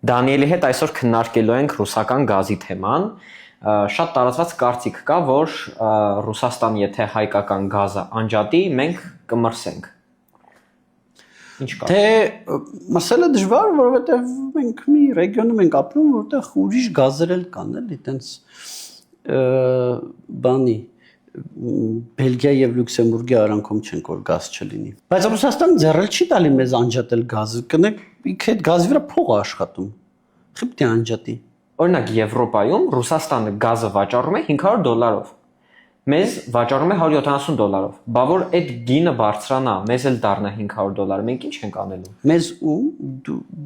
Դանիելի հետ այսօր քննարկելու ենք ռուսական գազի թեման։ Շատ տարածված կարծիք կա, որ Ռուսաստան եթե հայկական գազը անջատի, մենք կմրսենք։ Ինչ կա։ Թե մրսելը դժվար, որովհետև մենք մի ռեգիոնում ենք ապրում, որտեղ ուրիշ գազեր էլ կան, էլի, այտենց բանի Բելգիա եւ Լյուքսեմբուրգի արանքում չենք որ գազ չլինի։ Բայց Ռուսաստանը ձեռել չի տալի մեզ անջատել գազը, կնեք ինքը այդ գազի վրա փող է աշխատում։ Խիպտի անջատի։ Օրինակ Եվրոպայում Ռուսաստանը գազը վաճառում է $500, մեզ վաճառում է $170։ Բա որ այդ գինը բարձրանա, մեզ էլ դառնա $500, մենք ինչ ենք անելու։ Մեզ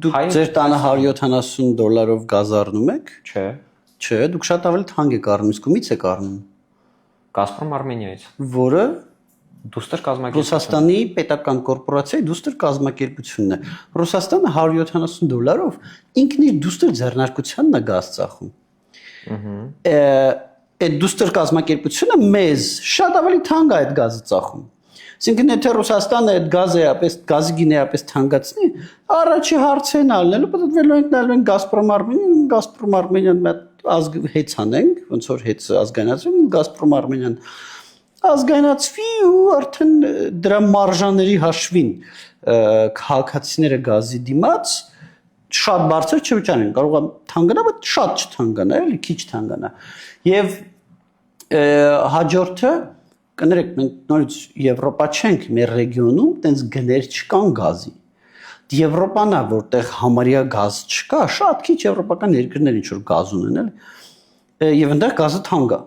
դուք ձեր տանը $170 գազ առնում եք։ Չէ։ Չէ, դուք շատ ավելի թանկ եք առնում, իսկ ումից եք առնում։ Գազպրոմ Արմենիայից։ Որը դուստր կազմակերպություն։ Ռուսաստանի պետական կորպորացիայի դուստր կազմակերպությունն է։ Ռուսաստանը $170 ինքն իր դուստր ձեռնարկությանն է գազ ծախում։ Այդ դուստր կազմակերպությունը մեզ շատ ավելի թանկ է այդ գազը ծախում։ Այսինքն եթե Ռուսաստանը այդ գազի գինեապես թանկացնի, առաջի հարցն ալնելու, պատտվելու ենք նայելու ենք Գազպրոմ Արմենիան հեծանենք, ոնց որ հեծ ազգայնացվի, Գազպրոմ Արմենիան ազգայնացվի ու արդեն դրա մարժաների հաշվին քաղաքացիները գազի դիմաց շատ բարձր չվճարեն, կարող է թանկանա, բայց շատ չթանկանա, էլի քիչ թանկանա։ Եվ հաջորդը կներեք, մենք նորից Եվրոպա չենք, մեր ռեգիոնում տենց գներ չկան գազի։ Եվրոպան է, որտեղ համարյա գազ չկա, շատ քիչ եվրոպական երկրներ ինչ որ գազ ունեն, էլի։ Եվ այնտեղ գազը թանկ է։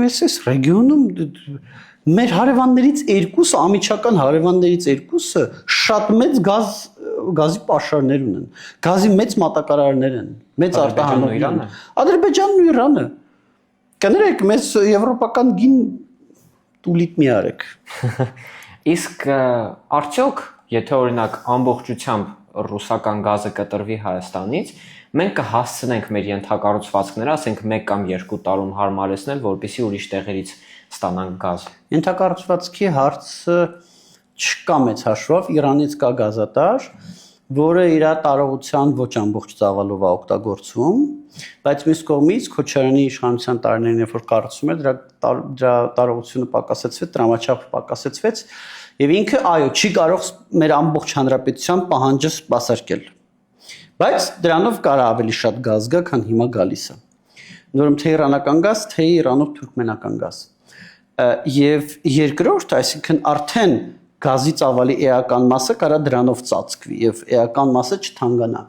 Այս ռեգիոնում մեր հարևաններից երկուսը, ամիջական հարևաններից երկուսը շատ մեծ գազի պաշարներ ունեն։ Գազի մեծ մատակարարներ են, մեծ արտահանողներ են։ Ադրբեջանն ու Իրանը։ Կներեք, մեզ եվրոպական գին տուլիտ մի արեք։ Իսկ արդյոք, եթե օրինակ ամբողջությամբ ռուսական գազը կտրվի Հայաստանից, մենք կհասցնենք մեր ենթակառուցվածքները, ասենք 1 կամ 2 տարում հարմարեցնել, որպեսզի ուրիշ տեղերից ստանանք գազ։ Ենթակառուցվածքի հարցը չկա մեծ հաշվով, Իրանից կա գազատար, որը իր տարողության ոչ ամբողջ ծավալով է օգտագործվում, բայց մյուս կողմից Քոչարյանի իշխանության տարիներին, երբ որ կառուցվում էր, դրա տարողությունը պակասեցվեց, տրամաչափը պակասեցվեց, եւ ինքը այո, չի կարող մեր ամբողջ հանրապետության պահանջը սպասարկել։ Բայց դրանով կարա ավելի շատ գազ գա, քան հիմա գալիս է։ Նորմալ թե իրանական գազ, թե Իրանով թուրքմենական գազ։ Եվ երկրորդ, այսինքն արդեն գազի ծավալի էական մասը կարա դրանով ծածկվի եւ էական մասը չթանկանա։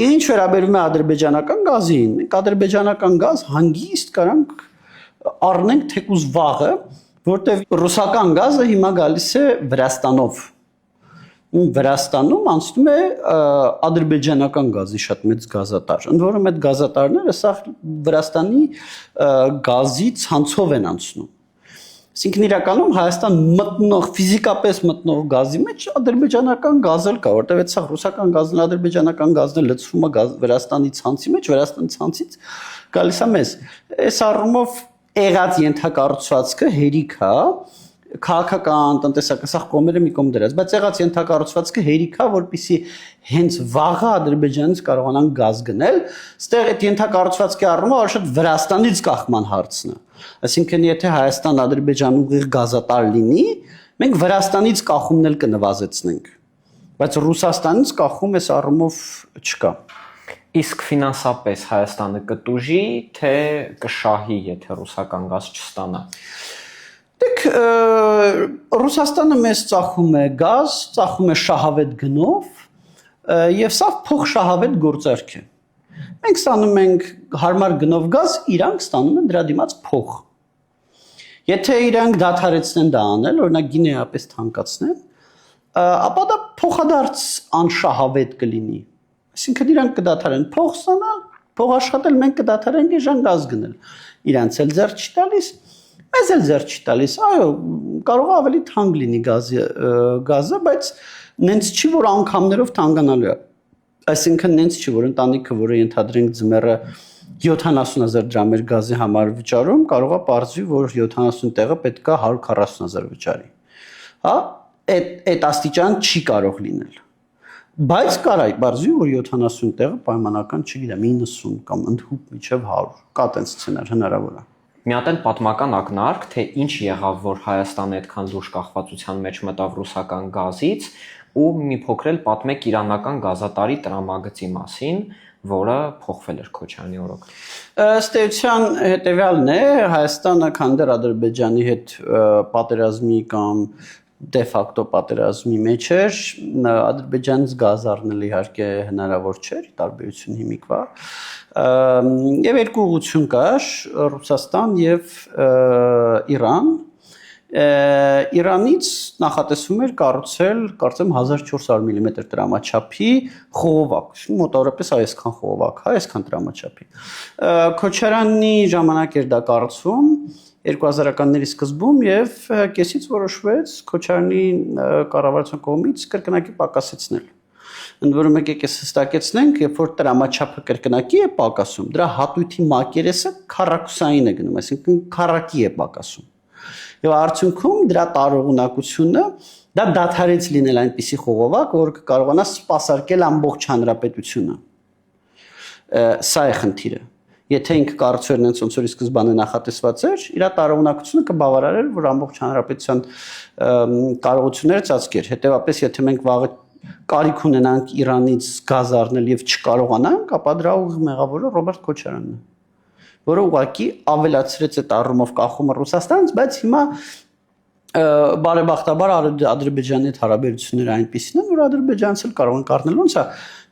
Ինչ վերաբերում է ադրբեջանական գազին, մենք ադրբեջանական գազ հանգիստ կարանք առնենք թեկուզ վաղը, որտեղ ռուսական գազը հիմա գալիս է Վրաստանով։ Վրաստանում անցնում է ադրբեջանական գազի շատ մեծ գազատար։ Ընդ որում այդ գազատարները սա Վրաստանի գազի ցանցով են անցնում։ Այսինքն իրականում Հայաստան մտնող, ֆիզիկապես մտնող գազի մեջ ադրբեջանական գազը կա, որտեղ այդ սա ռուսական գազն, ադրբեջանական գազն լցվում է Վրաստանի ցանցի մեջ, Վրաստանի ցանցից գալիս է մեզ։ Այս առումով եղած ենթակառուցվածքը հերիք է, քաղաքական, տնտեսական, սա կողմերը մի կողմ դրած, բայց եղած ենթակառուցվածքը հերիք է, որպեսզի հենց վաղը Ադրբեջանից կարողանան գազ գնել, այստեղ այդ ենթակառուցվածքի առումով շատ Վրաստանից կախման հարցն է։ Այսինքն եթե Հայաստան-Ադրբեջան ուղիղ գազատար լինի, մենք Վրաստանից կախումն էլ կնվազեցնենք, բայց Ռուսաստանից կախում այս առումով չկա։ Իսկ ֆինանսապես Հայաստանը կտուժի, թե կշահի, եթե ռուսական գազ չստանա։ Դեք Ռուսաստանը մեզ ծախում է գազ, ծախում է շահավետ գնով, եւ սա փոխշահավետ գործարք է։ Մենք ստանում ենք հարմար գնով գազ, իրանք ստանում են դրա դիմաց փող։ Եթե իրանք դադարեցնեն դա անել, օրինակ գինեապես թանկացնեն, ապա դա փոխադարձ անշահավետ կլինի։ Այսինքն իրանք կդադարեն փող ստանալ, փող աշխատել, մենք կդադարենք իժան գազ գնել։ Իրանց էլ ձեռ չի տալիս, մեզ էլ ձեռ չի տալիս։ Այո, կարող է ավելի թանկ լինի գազը, բայց նենց չի, որ անգամներով թանկանալու է։ Այսինքն նենց չի, որ ընտանիքը, որը ենթադրենք ձմեռը 70,000 դրամեր գազի համար վճարում, կարող է պարզվի, որ 70 տեղը պետք է 140,000 վճարի։ Հա, այդ աստիճան չի կարող լինել։ Բայց կար այդ բարձի, որ 70 տեղը պայմանական, չգիտեմ, 90 կամ ընդհուպ միջև 100 կա տենց սցենար հնարավոր է։ Մի հատ էլ պատմական ակնարկ, թե ինչ եղավ, որ Հայաստանը այդքան լուրջ կախվածության մեջ մտավ ռուսական գազից, ու մի փոքր էլ պատմեք իրանական գազատարի տրամագծի մասին, որը փոխվել էր Քոչարյանի օրոք։ Ըստ էության հետևյալն է, Հայաստանը քանդեր Ադրբեջանի հետ պատերազմի կամ դե ֆակտո պատերազմի մեջ էր, Ադրբեջանից գազ առնել իհարկե հնարավոր չէր, տարբերություն հիմիկվա։ Եվ երկու ուղղություն կար՝ Ռուսաստան եւ Իրան։ Իրանից նախատեսվում էր կառուցել, կարծեմ 1400 մմ տրամաչափի խողովակ, մոտավորապես այսքան խողովակ, այսքան տրամաչափի։ Քոչարյանի ժամանակ էր դա կառուցվում 2000-ականների սկզբում եւ կեսից որոշվեց Քոչարյանի կառավարության կողմից կրկնակի պակասեցնել։ Ընդ որում եկեք հստակեցնենք, երբ որ տրամաչափը կրկնակի է պակասում, դրա հատույթի մակերեսը քառակուսային է գնում, այսինքն քառակի է պակասում։ Եվ արդյունքում դրա տարողունակությունը դա դադարեց լինել այնպիսի խողովակ, որ կկարողանա սպասարկել ամբողջ հանրապետությունը։ Սա է խնդիրը։ Եթե ինքը կառուցվեր նենց ոնց որ ի սկզբանե նախատեսված էր, իր տարողունակությունը կբավարարեր, որ ամբողջ հանրապետության կարողությունները ծածկեր։ Հետևաբար, եթե մենք վաղը կարիք ունենանք Իրանից գազ առնել եւ չկարողանանք, ապա դրա ուղիղ մեղավորը Ռոբերտ Քոչարյանն է, որը ուղղակի ավելացրեց այդ առումով կախումը Ռուսաստանից, բայց հիմա բարեբախտաբար Ադրբեջանի հետ հարաբերությունները այնպիսին են, որ ադրբեջանցը կարող են կառնել ոնց է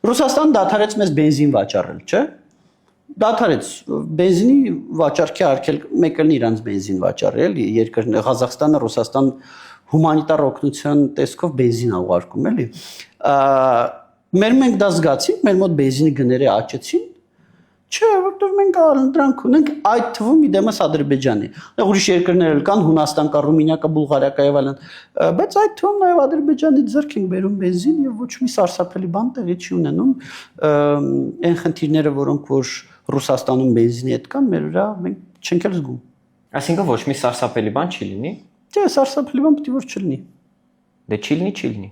Ռուսաստան դադարեց մեզ բենզին վաճառել, չէ՞։ Դադարեց բենզինի վաճառքի արկել մեկը իրանց բենզին վաճառել, երկրներ Ղազախստանը, Ռուսաստան հումանիտար օգնության տեսքով բենզին ա ուղարկում, էլի։ Մենք դա զգացինք, մեր մոտ բենզինի գները աճեցին։ Չէ, որտեղ մենք դրանք ունենք այդ թվում իդեմս Ադրբեջանի։ Ուրիշ երկրներ էլ կան, Հունաստան կա, Ռումինիա կա, Բուլղարիա կա եւ այլն, բայց այդ թվում նաեւ Ադրբեջանի ձեռք ենք բերում բենզին եւ ոչ մի սարսափելի բան տեղի չի ունենում։ Այն խնդիրները, որոնք որ Ռուսաստանում բենզինի հետ կան, մեր վրա մենք չենք էլ զգում։ Այսինքն ոչ մի սարսափելի բան չի լինի։ Չէ, սարսափելի բան պետք է որ չլինի։ Դե չի լինի, չի լինի։